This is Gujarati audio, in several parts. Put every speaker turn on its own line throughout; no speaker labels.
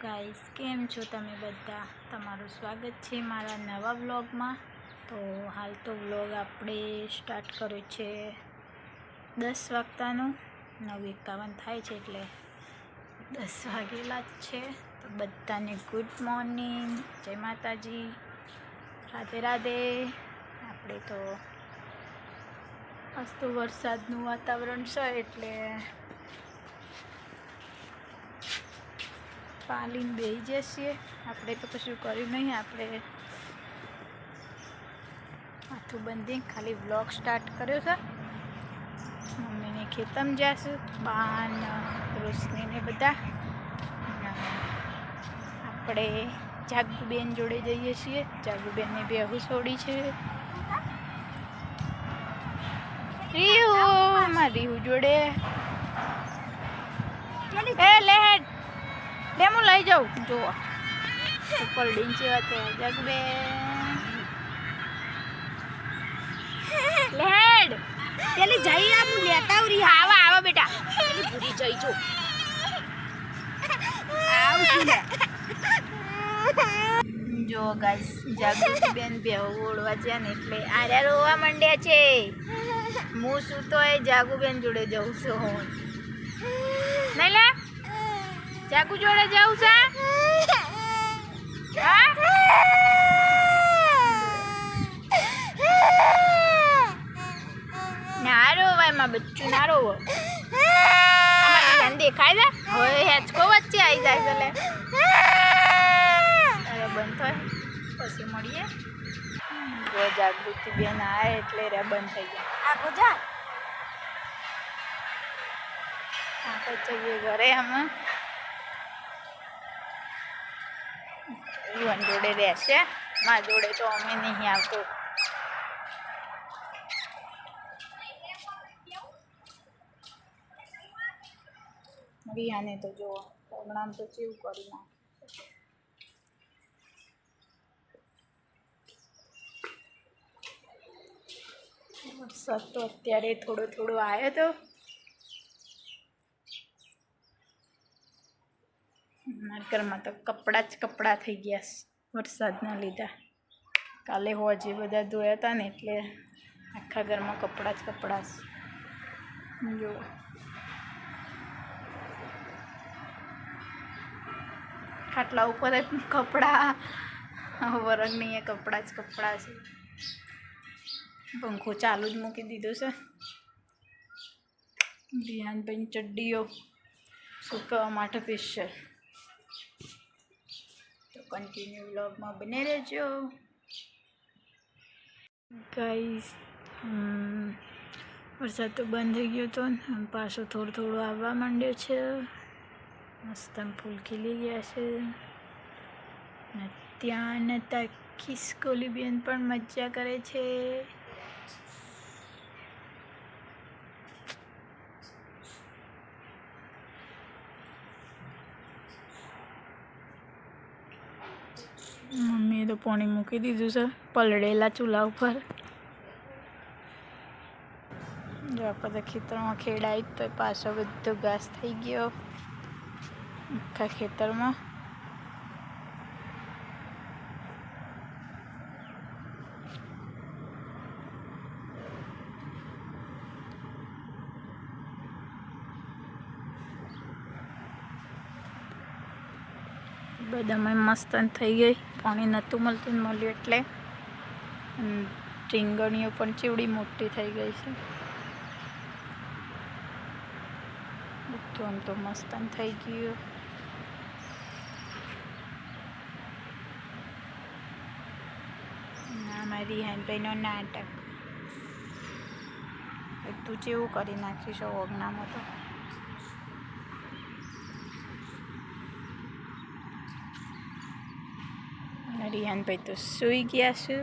ગાઈસ, કેમ છો તમે બધા? તમારું સ્વાગત છે મારા નવા વ્લોગમાં. તો હાલ તો વ્લોગ આપણે સ્ટાર્ટ કર્યો છે 10 વાગતાનો. 9:51 થાય છે એટલે 10 વાગેલા જ છે. તો બધાને ગુડ મોર્નિંગ, જય માતાજી, રાધે રાધે. આપણે તો આજ તો વરસાદનું વાતાવરણ છે એટલે પાલીને બેસી જઈએ. આપણે તો કશું કર્યું નહીં, આપણે માથું બંધી ખાલી વ્લોગ સ્ટાર્ટ કર્યો છે. મમ્મીને ખેતમ જશું, બાન રોશનીને બધા. આપણે જાગુબેન જોડે જઈએ છીએ. જાગુબેનને બેહુ છોડી છે. રીહુ માં રીહુ જોડે લેહેડ લે હું લઈ જાઉં. જુઓ ઉપર ડીંચી વાતે જાગુબેન લેહેડ પેલી જઈ આપું લેતા ઉરી. આવા આવા બેટા પેલી ભૂરી જઈ જો જો ગાઈસ જાગૃતિબેન બેહુ ઓળવા છે ને એટલે આર્યા રોવા માંડ્યા છે. હું શું તો એ જાગુબેન જોડે જઉં છું. નહીં લે જાગુ જોડે જવું છે. ના રોવાય માં બચ્ચું, ના રોવો. દેખાય છે હવે હેચકો વચ્ચે આવી જાય છે. લે અરે બંધ થાય પછી મળીએ. જો જાગૃતિબેન આવે એટલે રે બંધ થઈ ગયા. આ જા આપણે જઈએ ઘરે. અમે યુવાન જોડે રહેશે, મારા જોડે તો અમે નહીં આવતો. રિયાને તો જો હમણાં તો કેવું કરી નાખે. વરસાદ તો અત્યારે થોડો થોડો આવ્યો હતો. મારા ઘરમાં તો કપડાં જ કપડાં થઈ ગયા વરસાદના લીધે. કાલે હોજે બધા ધોયા હતા ને એટલે આખા ઘરમાં કપડાં જ કપડાં. જો ખાટલા ઉપર કપડાં, વરગની કપડાં જ કપડાં છે. પંખો ચાલુ જ મૂકી દીધો છે. રિયાનભાઈ ચડ્ડીઓ સુકવવા માટે સ્પેશિયલ. તો કન્ટિન્યુ વ્લોગમાં બને રહેજો ગાઈસ. વરસાદ તો બંધ થઈ ગયો હતો, પાછો થોડો થોડો આવવા માંડ્યો છે. મસ્ત ફૂલ ખીલી ગયા છે. ને ત્યાં નતા ખિસકોલી બેન પણ મજા કરે છે. મમ્મીએ તો પાણી મૂકી દીધું છે પલળેલા ચૂલા ઉપર. જો આપણે ખેતરમાં ખેડાય તો પાછો બધો ઘાસ થઈ ગયો આખા ખેતરમાં. બધામાં મસ્ત થઈ ગઈ. પાણી નહોતું મળતું, મળ્યું એટલે. રીંગણીઓ પણ ચેવડી મોટી થઈ ગઈ છે. બધું આમ તો મસ્ત થઈ ગયું. મારી રિહાનભાઈનો નાટક બધું જેવું કરી નાખ્યું છે ઓગણામાં તો. રિહાનભાઈ તો સૂઈ ગયા છે.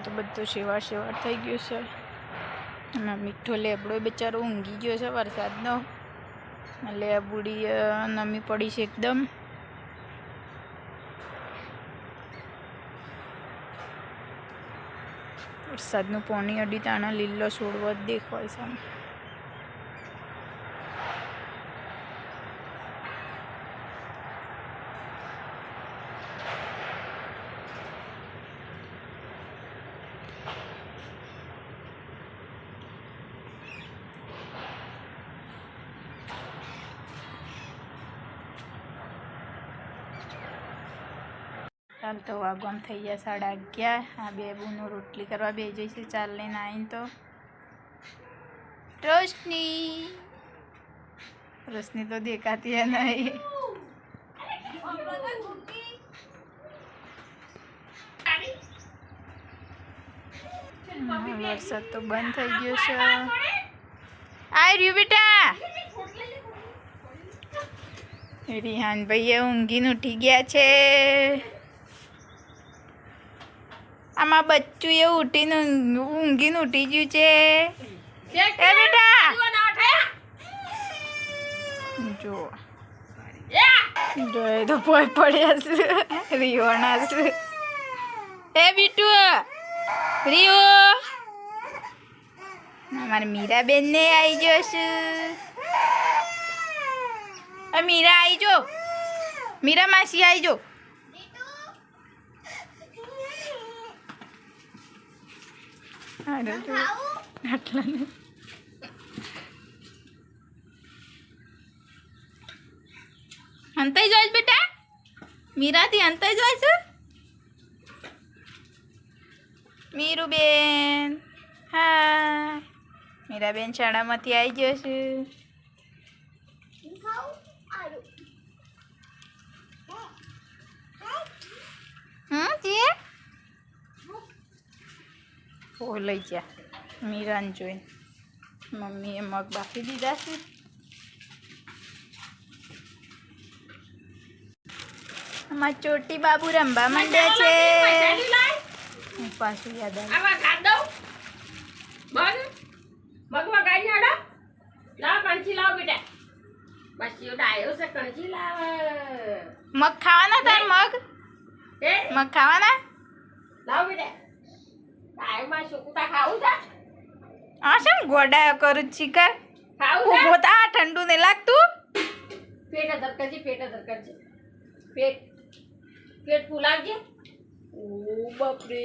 તો બધું શેવાળ શેવાળ થઈ ગયું છે. એમાં મીઠો લેબડો બિચારો ઊંઘી ગયો છે વરસાદનો. લેબુડી નમી પડી છે એકદમ. વરસાદનું પાણી અડી તાણા લીલો છોડવો જ દેખાય છે. ચાલ તો વાગવામ થઈ ગયા 11:30. આ બેબુનું રોટલી કરવા બે જઈશું. ચાલ લઈને આવીને તો રોશની તો દેખાતી હે નહીં. વરસાદ તો બંધ થઈ ગયો છે. આય રહ્યું બેટા. રિહાન ભાઈ ઊંઘીને ઉઠી ગયા છે. આમાં બચ્ચું એ ઉઠીને ઊંઘીને ઉઠી ગયું છે. એ બેટા જો જો એ તો પોઈ પડ્યા છે. રીવાના છે. એ બીટુ રીવો અમારે મીરાબેન ને આવી ગયો છે. મીરા આવી જો. મીરા માસી આવી જો. અંતાઈ જોઈશ બેટા. મીરાથી અંતાઈ જોઈશ. મીરુબેન હા. મીરાબેન શાળામાંથી આવી જશે. લઈ જા મીરાને જોઈને. મમ્મીએ મગ બાફી દીધા છે. અમારા ચોટી બાબુ રમવા માંડ્યા છે. હું પાછું યાદ મગ ખાવાના તાર. મગ ખાવાના. આ છે ને ગોડા કરું ચીકર. ઉભો થા ઠંડુ નહીં લાગતું.
પેટ ફૂલાવજે. ઓ બાપરે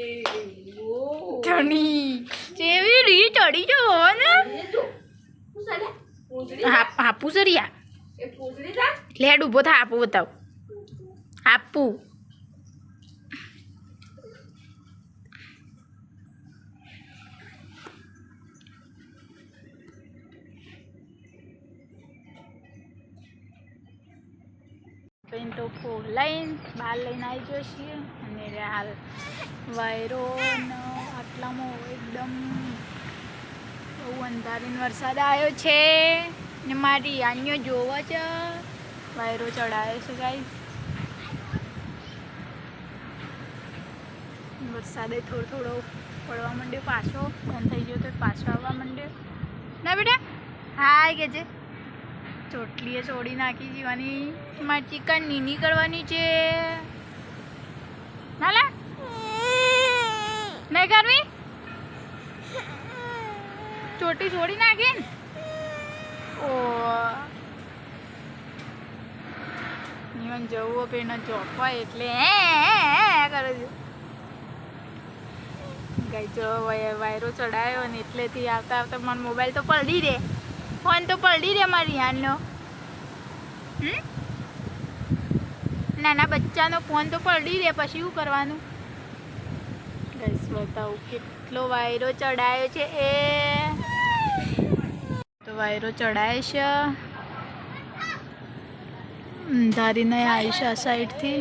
ધણી જેવી રી ચડી જો ને. હાપુ સરિયા લેડ ઉભો થા. આપું બતાવ. આપું તો ફૂલ લઈને બહાર લઈને આવી ગયો છીએ. અને હાલ વાયરો આટલામાં એકદમ બહુ અંધારીને વરસાદ આવ્યો છે. ને મારી આનીઓ જોવો છે. વાયરો ચડાયો છે ગાઈસ. વરસાદે થોડો થોડો પડવા માંડ્યો. પાછો બંધ થઈ ગયો તો પાછો આવવા માંડ્યો. ના બેટા હાય કે છે. ચોટલીએ છોડી નાખી જીવાની. મારી ચિકન નીની કરવાની છે. નાલા નહીં કરવી. ચોટી છોડી નાખી ને. ઓ જીવન જવું પેને ચોપાય એટલે કરે છે. ગઈ જો વાયરો ચડાયો ને એટલેથી આવતા આવતા મને મોબાઈલ તો પલડી દે. ફોન તો પલડી દે મારી હાલનો. નાના બચ્ચાનો ફોન તો પલડી દે પછી શું કરવાનું. ગઈસ બતાવું કેટલો વાયરો ચડાયો છે. એ તો વાયરો ચડાય છે. ધારીને આવી છે આ સાઈડથી.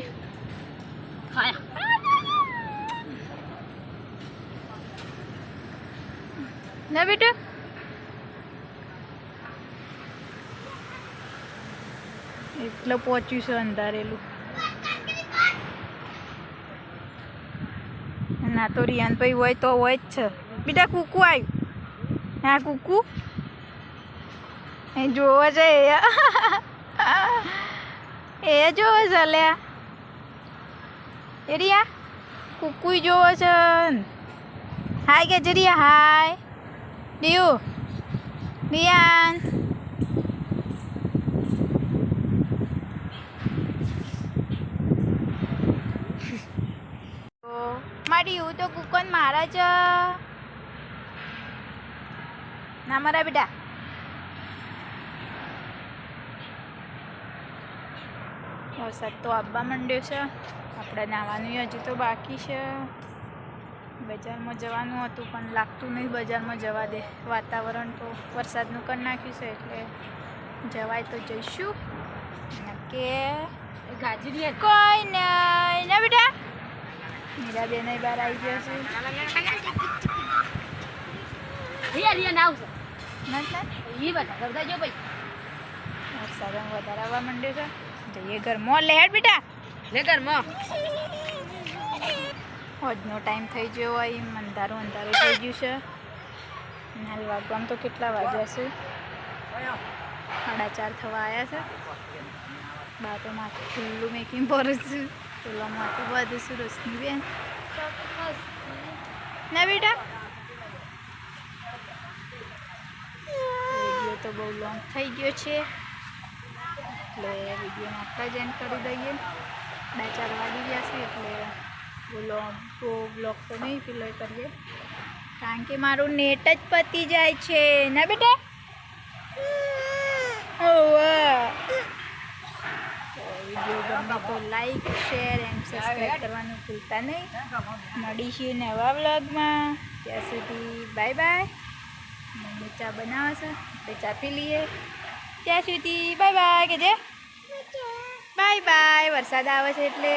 ના બેટા એટલે પહોંચ્યું છે અંધારેલું. ના તો રિયાનભાઈ હોય તો હોય જ છે. બેટા કૂકુ આવ્યું. હા કૂકુ એ જોવો છે. એ જોવો છે લ્યા. એ રિયા કૂકુ જોવો છે. હાય ગજરિયા હાય ડીયુ રિયાન મારી હું તો કુકન મારા જ ના મારા બેટા વરસાદ તો આવવા માંડ્યો છે આપણે નાવાનું હજી તો બાકી છે બજારમાં જવાનું હતું પણ લાગતું નહીં બજારમાં જવા દે વાતાવરણ તો વરસાદનું કરી નાખ્યું છે એટલે જવાય તો જઈશું કે
ગાજરી
કોઈ નહીં ના બેટા મીરા બેન બહાર આવી ગયો છે
રિયા ના આવશે
ના
એ બધા કરતા જો ભાઈ
વરસાદ વધારે આવવા માંડ્યો છે જઈએ ઘરમાં લે હેડ બેટા
લે ઘરમાં
હોજનો ટાઈમ થઈ ગયો હોય અંધારું અંધારું થઈ ગયું છે હાલ વાગવામાં તો કેટલા વાગ્યા છે 4:30 થવા આવ્યા છે બા તો માથું ખુલ્લું મેકિંગ ભરું છું પેલા માથું બધું છું રોશની બેન ના બેટા વિડીયો તો બહુ લોંગ થઈ ગયો છે એટલે વિડીયોને આપણે જ એન્ડ કરી દઈએ 2-4 વાગી ગયા છે એટલે બ્લોગ તો નહીં પેલો કરીએ કારણ કે મારું નેટ જ પતી જાય છે ના બેટા વિડીયો ગમે તો લાઈક શેર એન્ડ સબસ્ક્રાઈબ કરવાનું ભૂલતા નહીં મળીશું નવા વ્લોગમાં ત્યાં સુધી બાય બાય મમ્મી ચા બનાવે છે આપણે ચા પી લઈએ ત્યાં સુધી બાય બાય કે જે બાય બાય વરસાદ આવે છે એટલે